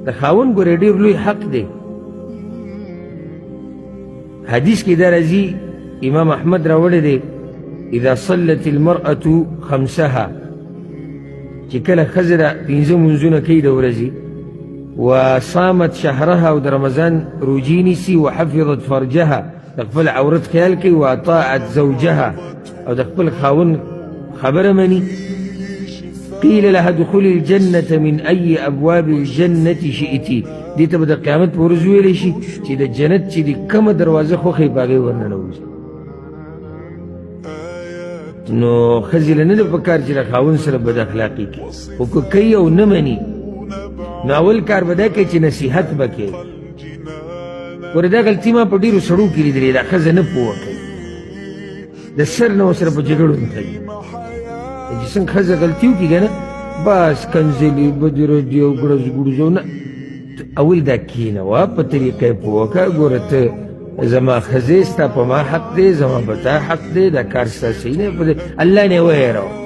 د خاوند ګورې ډېر لوی حق دی. حدیث کې دا راځي، امام احمد راوړی دی، اذا صلت المرأة خمسها، چې کله ښځه د پنځه مونځونه کوي د ورځې، وصامت شهرها او د رمضان روجې نیسي، وحفظت فرجها د خپل عورت خیال کوي، واطاعت زوجها او د خپل خاوند خبره مني، قیل لها دخول الجنة من أي أبواب الجنة شئتي، دې ته به د قیامت په ورځ ویلی شي چې د جنت چې د کومه دروازه خوښوي په هغې ورننوځي. نو ښځې له نه ده په کار چې د خاوند سره بد اخلاقي کوي، خو که کوي او نه مني نو اول کار به دا کوي چې نصیحت به کوي. ګوره دا غلطي ما په ډېرو سړو کې لیدلې، دا ښځه نه پوهه کوي، د سر نه ورسره په جګړو کوي. چې څنګه ښځه غلطي وکړي که نه بس کنځلې بدردي او ګړز ګړز او نه، اول دا کښېنوه په طریقه یې پوه کړه، ګوره ته زما ښځې ستا په ما حق دی، زما په تا حق دی، دا کار ستا صحیح نه، الله نه یې وهېروه.